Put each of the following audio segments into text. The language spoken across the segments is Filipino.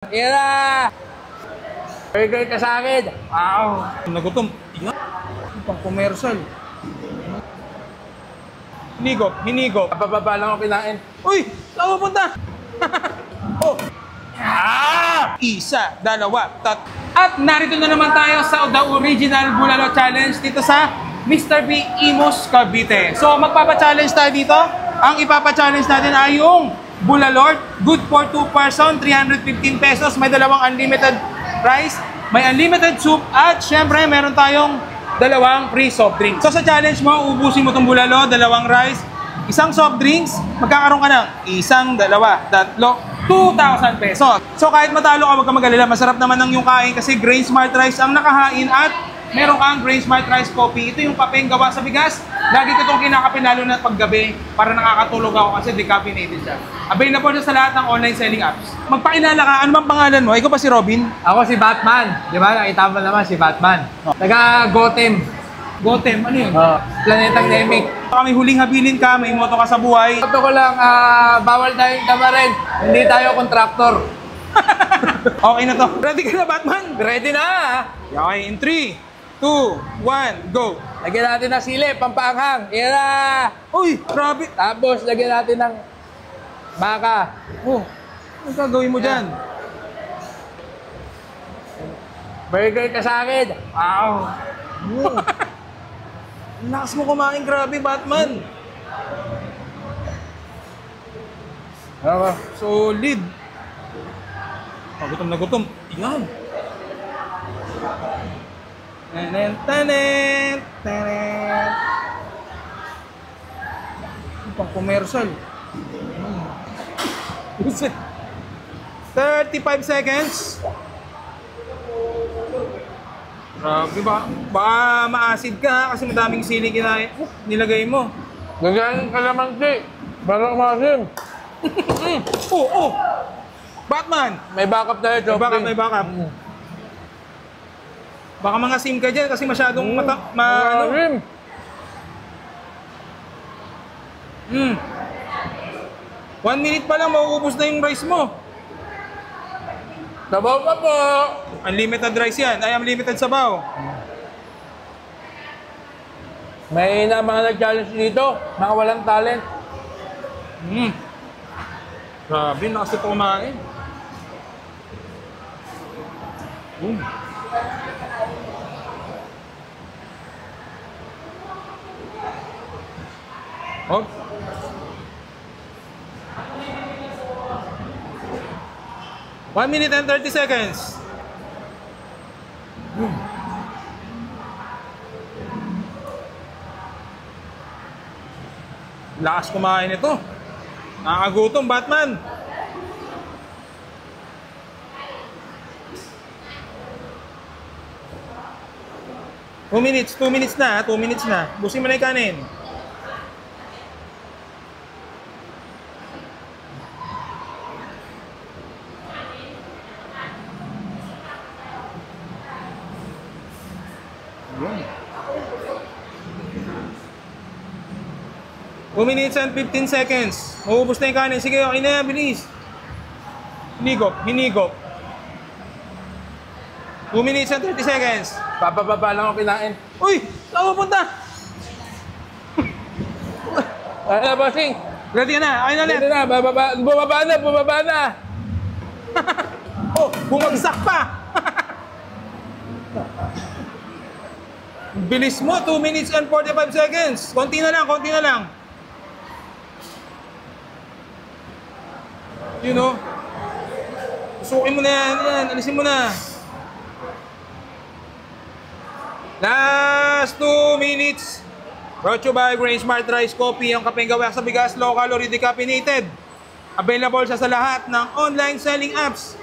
Ira! Burger ka sa akin. Wow! Nagutom. Yan. Pang commercial. Hinigop. Papaba lang ako kinain. Uy! Saan mo punta? Oh! Isa, dalawa, tat. At narito na naman tayo sa The Original Bulalo Challenge dito sa Mr. B. Imus, Cavite. So magpapa-challenge tayo dito. Ang ipapa-challenge natin ay yung Bulalord, good for 2 person, 315 pesos. May dalawang unlimited rice, may unlimited soup, at syempre meron tayong dalawang free soft drinks. So sa challenge mo, ubusin mo itong bulalo, dalawang rice, isang soft drinks, magkakaroon ka ng isang, dalawa, tatlo, 2,000 pesos. So kahit matalo ka, wag ka mag-alala, masarap naman ang yung kain kasi Grain Smart Rice ang nakahain at meron kang Grain Smart Rice Coffee. Ito yung kapeng gawa sa bigas. Lagi ko itong kinakapin lalo na paggabi para nakakatulog ako kasi decaffeinated siya. Available na sa lahat ng online selling apps. Magpakilala ka, ano bang pangalan mo? Ikaw ba si Robin? Ako si Batman. Di ba? Nakita mo naman si Batman. Taga Gotham. Gotham, ano yun? Planetang Namek. Kami huling habilin ka, may moto ka sa buhay. Ito ko lang, bawal tayong tamarin. Hindi tayo kontraktor. Okay na to. Ready ka na, Batman? Ready na! Okay, in 3, 2, 1, go! Lagyan natin ng sili, pampaanghang. Ira! Uy, grabe! Tapos, lagyan natin ng baka. Oh, ano gagawin mo dyan? Burger ka sa akin. Wow! Ang lakas mo kumain, grabe, Batman! Solid! Gutom na gutom. Yan! Tanen! Pang commercial. 35 seconds. Grabe, baka maasid ka kasi madaming sili nilagay mo. Lagyan ka naman si. Parang masim. Oh! Batman! May backup tayo, Joffrey. May backup. Baka mga sim ka dyan kasi masyadong ano? Masim. 1 minute pa lang, mauubos na yung rice mo. Sabaw pa po. Unlimited rice yan. Ay, unlimited sabaw. May na mga nag-challenge dito. Mga walang talent. Grabe, nakas ito kumain. Oh. One minute and 30 seconds. Lakas kumain ito. Nakakagutom, Batman. Two minutes na. Busin mo na yung kanin. Yun. 2 minutes and 15 seconds. Maubos na yung kanin. Sige, okay na yan, bilis. Hinigop. 2 minutes and 30 seconds. Papababa lang ako kinain. Uy! Saan mo punta? Ay, bossing. Ready ka na? Okay na ulit. Ready na. Bumaba na. Oh, bumagsak pa! Bilis mo, 2 minutes and 45 seconds. Konti na lang. You know? Susukin mo na yan. Alisin mo na. Last 2 minutes. Brought to you by Grain Smart Rice Coffee. Ang kapeng gawa sa bigas, low calorie, decaffeinated. Available siya sa lahat ng online selling apps.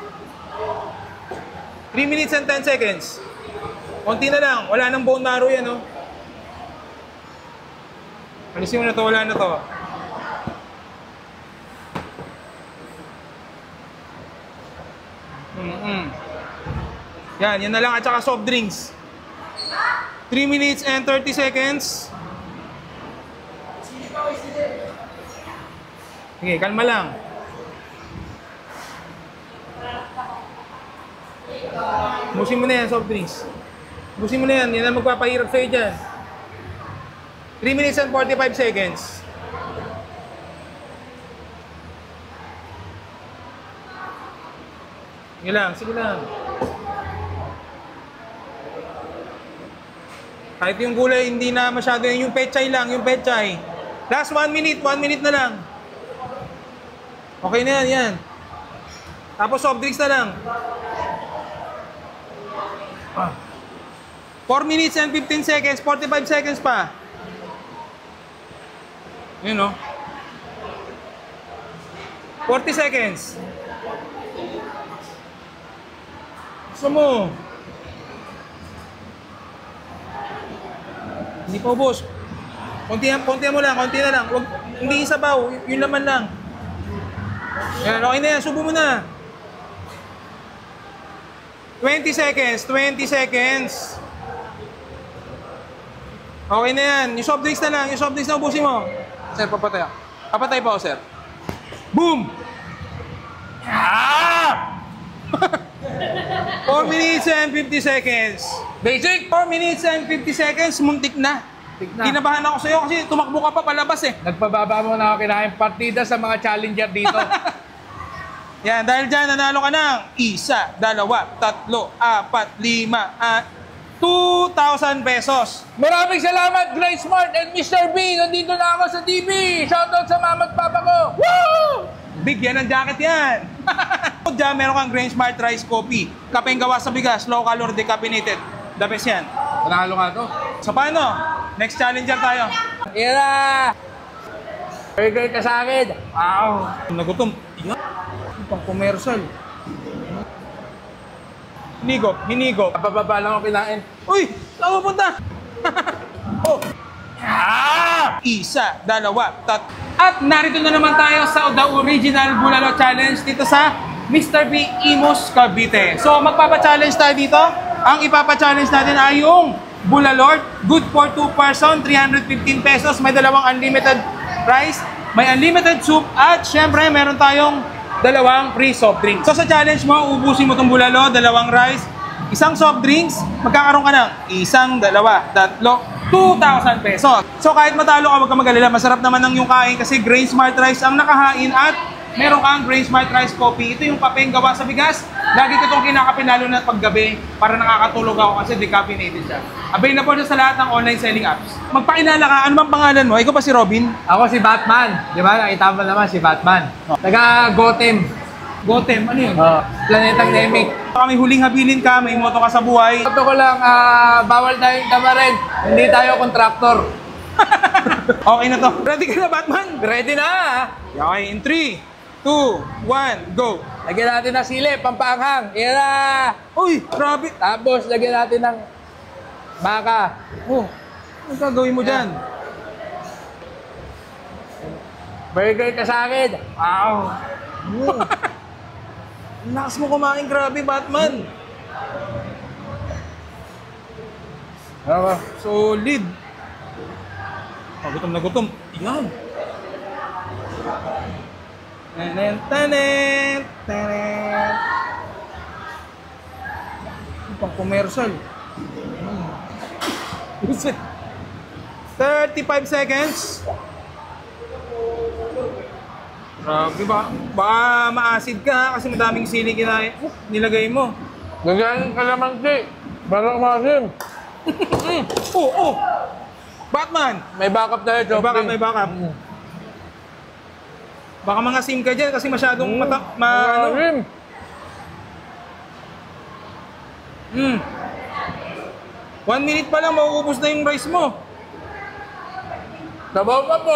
3 minutes and 10 seconds. Konti na lang. Wala nang bone marrow yan, no? Alisin mo na to. Wala na to. Yan na lang. At saka soft drinks. 3 minutes and 30 seconds. Sige, kalma lang. Busin mo na yan, soft drinks. Busin mo na yan. Yan ang magpapahirap sa'yo dyan. 3 minutes and 45 seconds. Sige lang, sige lang. Kahit yung gulay, hindi na masyado yung pechay lang, yung pechay. Last 1 minute na lang. Okay na yan, yan. Tapos soft drinks na lang. 4 minutes and 15 seconds, 45 seconds pa. Yun o. 40 seconds. Gusto mo? Hindi pa ubos. Konti mo lang, konti na lang. Wag, hindi isabaw, yun laman lang. Yan, okay na yan, subo mo na. 20 seconds, 20 seconds. Okay na yan, yung soft drinks na lang, yung soft drinks na ubusin mo. Sir, papatay ako. Papatay pa ako, sir. Boom! Ah! 4 minutes and 50 seconds. Basic! 4 minutes and 50 seconds, muntik na. Kinabahan ako sa'yo kasi tumakbo ka pa palabas eh. Nagpababa mo na ako kinahin partida sa mga challenger dito. Yan, dahil dyan, nanalo ka ng 1, 2, 3, 4, 5, 2,000 pesos. Maraming salamat, Grace Smart and Mr. B. Nandito na ako sa TV. Shoutout sa mama at papa ko. Woo! Big yan ang jacket yan. Diyan, meron kang Grain Smart Rice Coffee. Kapeng gawa sa bigas, low calorie, decaffeinated. The best yan. Panalo nga to. So paano? Next challenger tayo. Ira! Burger ka sa akin. Wow! Nagutom. Yan. Pang commercial. Hinigop. Pababa lang ako kinain. Uy! Saan mo punta? Oh! 1, 2, 3. At narito na naman tayo sa The Original Bulalo Challenge dito sa Mr. B. Imus, Cavite. So magpapa-challenge tayo dito. Ang ipapa-challenge natin ay yung Bulalord. Good for 2 person, 315 pesos. May dalawang unlimited rice, may unlimited soup, at syempre meron tayong dalawang free soft drinks. So sa challenge mo, ubusin mo itong bulalo, dalawang rice, isang soft drinks, magkakaroon ka ng 1, 2, 3, 2,000 pesos. So kahit matalo ka, huwag ka mag-alala, masarap naman ang yung kain kasi Grain Smart Rice ang nakahain at meron kang Grain Smart Rice Coffee. Ito yung kapeng gawa sa bigas. Lagi ko itong kinakapin lalo na paggabi para nakakatulog ako kasi decaffeinated siya. Available siya sa lahat ng online selling apps. Magpakilala ka, ano bang pangalan mo? Ikaw pa si Robin? Ako si Batman. Di ba? Nakita mo naman si Batman. Taga Gotham. Gotham, ano yun? Planetang Namek. Kami huling habilin ka, may moto ka sa buhay. Ito ko lang, bawal tayong tamarin. Hindi tayo kontraktor. Okay na to. Ready ka na, Batman? Ready na! Okay, in 3, 2, 1, go! Lagyan natin ng sili, pampaanghang. Ira! Uy, grabe! Tapos, lagyan natin ng baka. Oh, ano gagawin mo dyan? Burger ka sa akin. Wow! Ang lakas mo kumain, grabe, Batman! Ano? Solid! Gutom na gutom. Yan! Tanen! Pang commercial. 35 seconds. Grabe ba? Baka ma-acid ka kasi madaming sili nilagay mo. Lagyan ka naman, Chi. Para umasim. Oh! Batman! May backup tayo, Joffrey. May backup. Baka mga sim ka dyan kasi masyadong ano? 1 minute pa lang, mauubos na yung rice mo. Sabaw pa po!